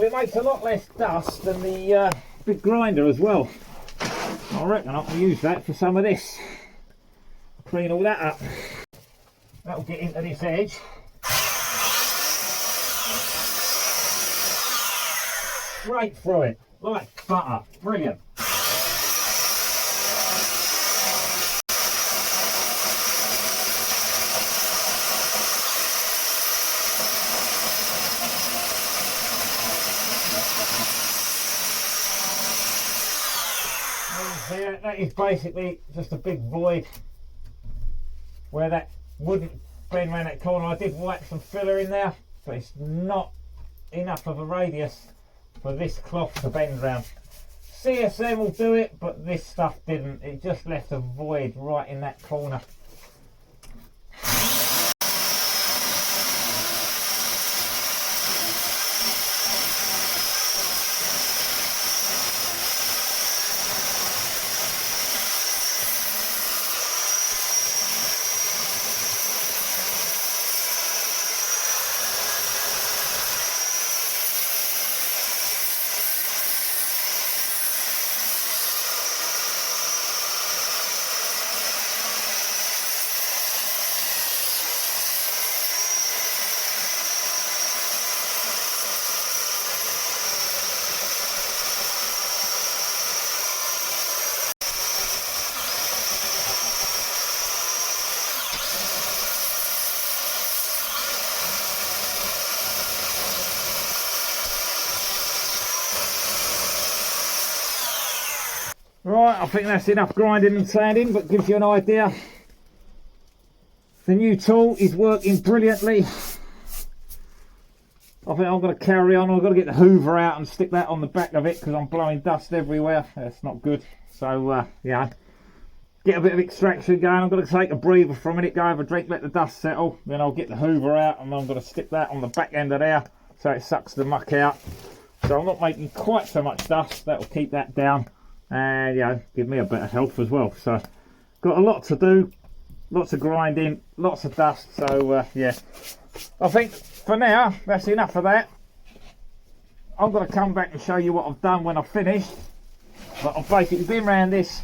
but it makes a lot less dust than the big grinder as well. I reckon I can use that for some of this. Clean all that up. That'll get into this edge. Straight through it, like butter. Brilliant. There, that is basically just a big void where that wouldn't bend around that corner. I did whack some filler in there, but it's not enough of a radius for this cloth to bend round. CSM will do it, but this stuff didn't. It just left a void right in that corner. Right, I think that's enough grinding and sanding, but gives you an idea. The new tool is working brilliantly. I think I'm going to carry on. I've got to get the hoover out and stick that on the back of it because I'm blowing dust everywhere. That's not good. So, yeah, get a bit of extraction going. I'm going to take a breather for a minute, go have a drink, let the dust settle. Then I'll get the hoover out and I'm going to stick that on the back end of there so it sucks the muck out. So I'm not making quite so much dust. That will keep that down. And you know, give me a bit of health as well. So got a lot to do, lots of grinding, lots of dust. So yeah, I think for now that's enough of that. I'm going to come back and show you what I've done when I've finished. But I've basically been around this,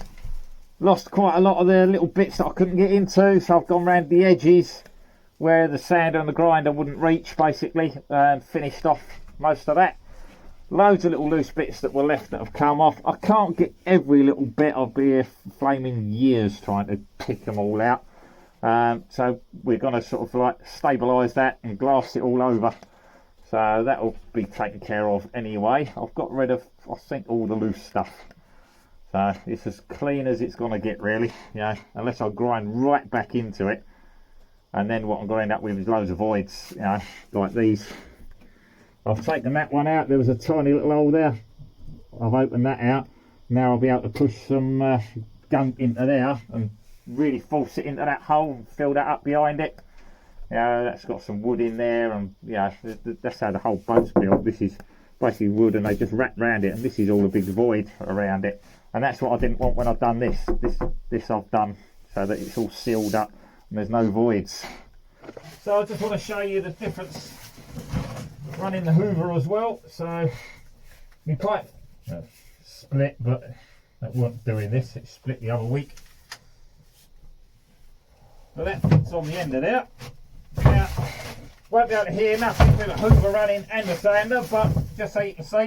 lost quite a lot of the little bits that I couldn't get into, so I've gone around the edges where the sander and the grinder wouldn't reach basically, and finished off most of that. Loads of little loose bits that were left that have come off. I can't get every little bit. I'll be here flaming years trying to pick them all out. So we're going to sort of like stabilise that and glass it all over. So that'll be taken care of anyway. I've got rid of, I think, all the loose stuff. So it's as clean as it's going to get really, you know, unless I grind right back into it. And then what I'm going to end up with is loads of voids, you know, like these. I've taken that one out. There was a tiny little hole there. I've opened that out. Now I'll be able to push some gunk into there and really force it into that hole and fill that up behind it. Yeah, that's got some wood in there, and yeah, that's how the whole boat's built. This is basically wood, and they just wrap around it, and this is all a big void around it. And that's what I didn't want when I've done this. This I've done so that it's all sealed up and there's no voids. So I just want to show you the difference running the hoover as well. So my pipe split, but that wasn't doing this. It split the other week. So that fits on the end of there. Now, won't be able to hear nothing with the hoover running and the sander, but just so you can see.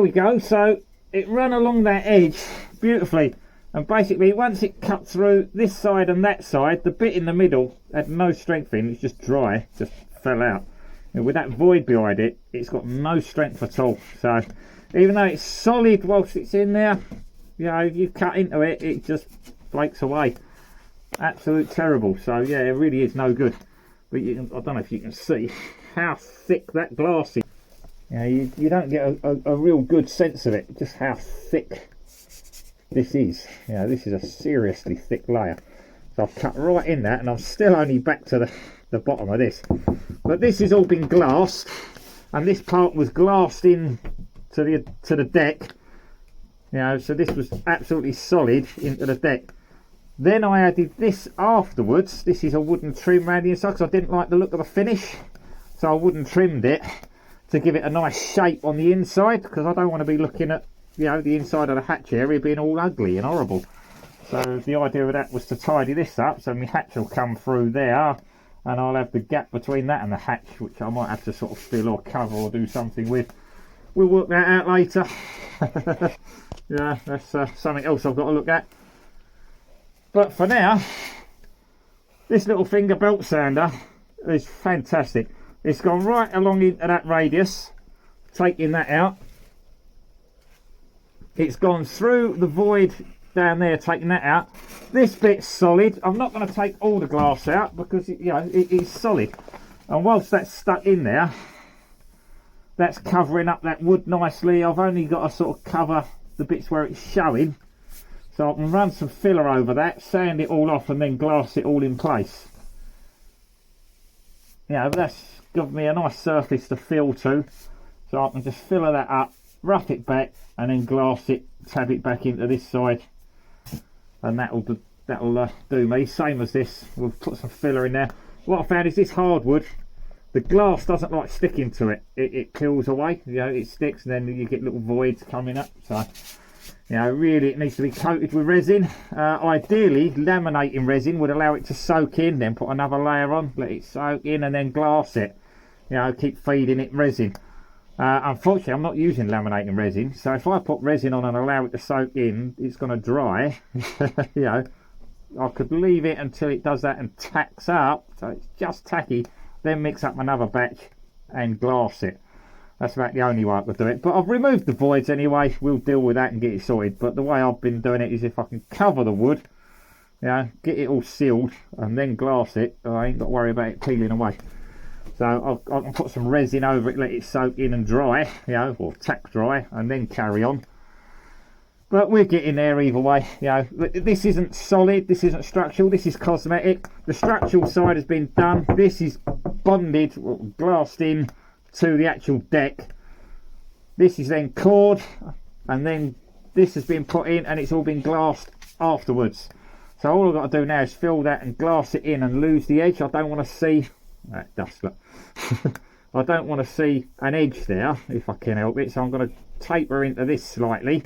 we go. So it ran along that edge beautifully, and basically once it cut through this side and that side, the bit in the middle had no strength in. It's just dry, just fell out. And with that void behind it, it's got no strength at all. So even though it's solid whilst it's in there, you know, you cut into it, it just flakes away. Absolute terrible. So yeah, it really is no good. But you can, I don't know if you can see how thick that glass is. You know, you don't get a real good sense of it, just how thick this is. You know, this is a seriously thick layer. So I've cut right in that, and I'm still only back to the bottom of this. But this has all been glassed, and this part was glassed in to the deck. You know, so this was absolutely solid into the deck. Then I added this afterwards. This is a wooden trim around the inside because I didn't like the look of the finish, so I wooden trimmed it to give it a nice shape on the inside, because I don't want to be looking at, you know, the inside of the hatch area being all ugly and horrible. So the idea of that was to tidy this up, so my hatch will come through there, and I'll have the gap between that and the hatch, which I might have to sort of fill or cover or do something with. We'll work that out later. Yeah, that's something else I've got to look at. But for now, this little finger belt sander is fantastic. It's gone right along into that radius, taking that out. It's gone through the void down there, taking that out. This bit's solid. I'm not going to take all the glass out because it is solid. And whilst that's stuck in there, that's covering up that wood nicely. I've only got to sort of cover the bits where it's showing, so I can run some filler over that, sand it all off, and then glass it all in place. Yeah, that's given me a nice surface to fill to, so I can just filler that up, rough it back, and then glass it, tab it back into this side, and that'll do me. Same as this. We'll put some filler in there. What I found is this hardwood, the glass doesn't like sticking to it. It peels away. You know, it sticks, and then you get little voids coming up. So, you know, really it needs to be coated with resin. Ideally, laminating resin would allow it to soak in, then put another layer on, let it soak in, and then glass it. You know, keep feeding it resin. Unfortunately, I'm not using laminating resin, so if I put resin on and allow it to soak in, it's going to dry. You know, I could leave it until it does that and tacks up, so it's just tacky, then mix up another batch and glass it. That's about the only way I could do it. But I've removed the voids anyway. We'll deal with that and get it sorted. But the way I've been doing it is if I can cover the wood, you know, get it all sealed and then glass it, I ain't got to worry about it peeling away. So I can put some resin over it, let it soak in and dry, you know, or tack dry, and then carry on. But we're getting there either way. You know, this isn't solid, this isn't structural, this is cosmetic. The structural side has been done. This is bonded, glassed in to the actual deck. This is then cored, and then this has been put in, and it's all been glassed afterwards. So all I've got to do now is fill that and glass it in and lose the edge. I don't want to see that dust. Look. I don't want to see an edge there if I can help it, so I'm going to taper into this slightly,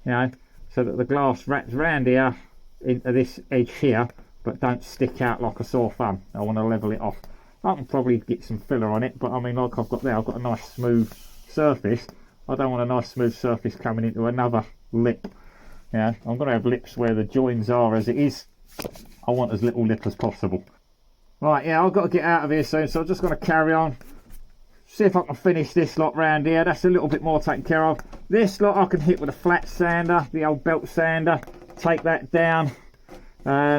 you know, so that the glass wraps round here into this edge here, but don't stick out like a sore thumb. I want to level it off. I can probably get some filler on it, but I mean, like I've got there, I've got a nice smooth surface. I don't want a nice smooth surface coming into another lip. Yeah, I'm going to have lips where the joins are as it is. I want as little lip as possible. Right, yeah, I've got to get out of here soon, so I'm just going to carry on. See if I can finish this lot round here. That's a little bit more taken care of. This lot I can hit with a flat sander, the old belt sander. Take that down,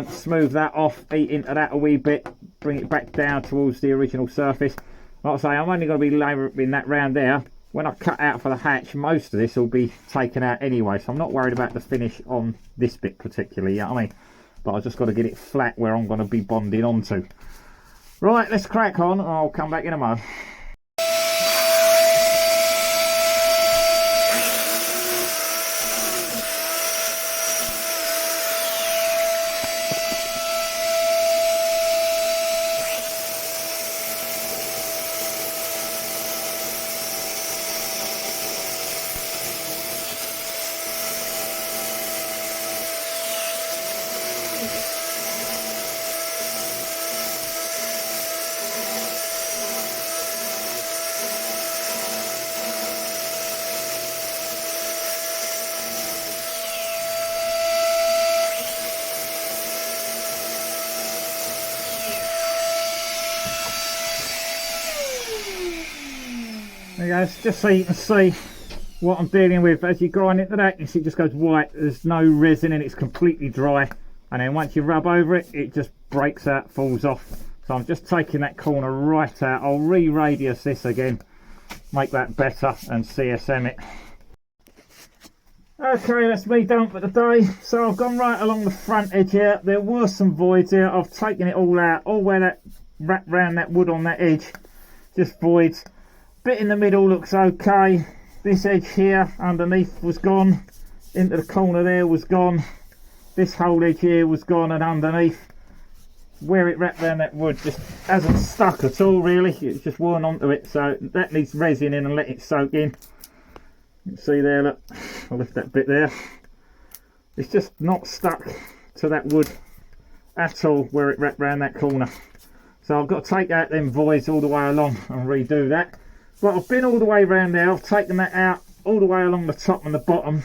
smooth that off, eat into that a wee bit, bring it back down towards the original surface. Like I say, I'm only going to be labouring that round there. When I cut out for the hatch, most of this will be taken out anyway, so I'm not worried about the finish on this bit particularly, you know what I mean? But I've just got to get it flat where I'm going to be bonding onto. Right, let's crack on, and I'll come back in a moment. There you go, just so you can see what I'm dealing with. As you grind into that, you see it just goes white. There's no resin and it's completely dry. And then once you rub over it, it just breaks out, falls off. So I'm just taking that corner right out. I'll re-radius this again, make that better, and CSM it. Okay, that's me done for the day. So I've gone right along the front edge here. There were some voids here. I've taken it all out, all where that wrapped round that wood on that edge, just voids. Bit in the middle looks okay. This edge here underneath was gone. Into the corner there was gone. This whole edge here was gone, and underneath where it wrapped around that wood just hasn't stuck at all really. It's just worn onto it, so that needs resin in and let it soak in. You can see there, look, I'll lift that bit there. It's just not stuck to that wood at all where it wrapped around that corner. So I've got to take out them voids all the way along and redo that. But I've been all the way around there, I've taken that out all the way along the top and the bottom.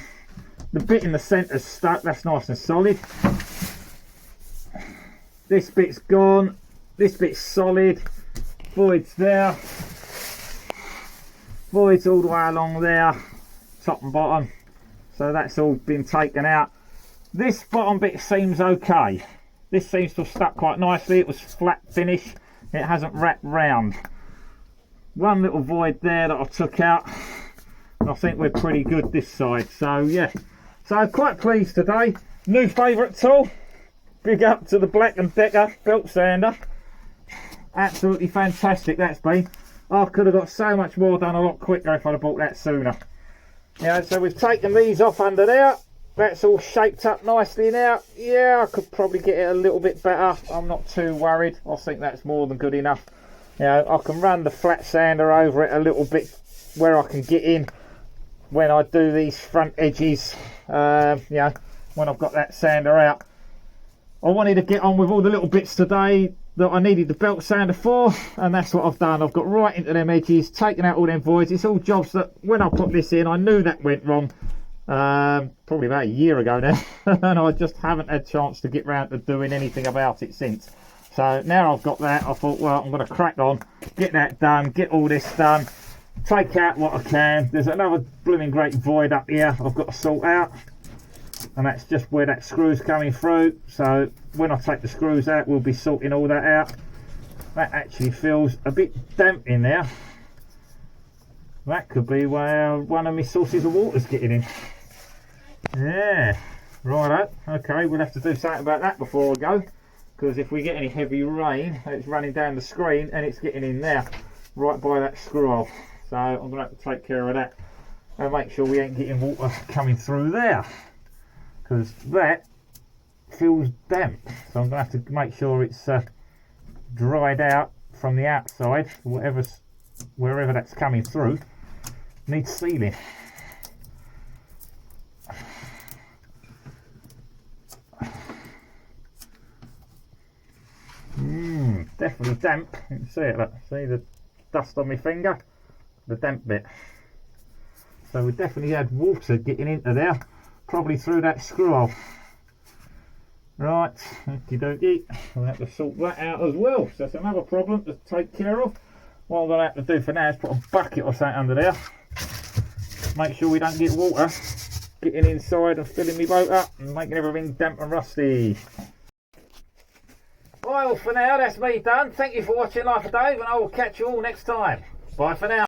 The bit in the centre's stuck, that's nice and solid. This bit's gone, this bit's solid, voids there, voids all the way along there, top and bottom, so that's all been taken out. This bottom bit seems okay, this seems to have stuck quite nicely. It was flat finish, it hasn't wrapped round. One little void there that I took out, and I think we're pretty good this side. So yeah, so quite pleased today. New favourite tool, big up to the Black & Decker belt sander. Absolutely fantastic that's been. I could have got so much more done a lot quicker if I'd have bought that sooner. Yeah, so we've taken these off under there. That's all shaped up nicely now. Yeah, I could probably get it a little bit better. I'm not too worried. I think that's more than good enough. You know, I can run the flat sander over it a little bit where I can get in when I do these front edges. You know, when I've got that sander out. I wanted to get on with all the little bits today that I needed the belt sander for, and that's what I've done. I've got right into them edges, taken out all them voids. It's all jobs that when I put this in, I knew that went wrong probably about a year ago now, and I just haven't had a chance to get round to doing anything about it since. So now I've got that, I thought, well, I'm going to crack on, get that done, get all this done, take out what I can. There's another blooming great void up here I've got to sort out, and that's just where that screw's coming through. So when I take the screws out, we'll be sorting all that out. That actually feels a bit damp in there. That could be where one of my sources of water's getting in. Yeah, righto. Okay, we'll have to do something about that before I go, because if we get any heavy rain, it's running down the screen and it's getting in there, right by that screw hole. So I'm going to have to take care of that and make sure we ain't getting water coming through there, because that feels damp. So I'm going to have to make sure it's dried out from the outside. Wherever that's coming through needs sealing. Definitely damp. You can see it, look. See the dust on my finger, the damp bit. So we definitely had water getting into there, probably through that screw hole. Right, okie dokie, we'll have to sort that out as well. So that's another problem to take care of. What I'm going to have to do for now is put a bucket or something under there. Make sure we don't get water getting inside and filling my boat up and making everything damp and rusty. Well, for now, that's me done. Thank you for watching Life of Dave, and I will catch you all next time. Bye for now.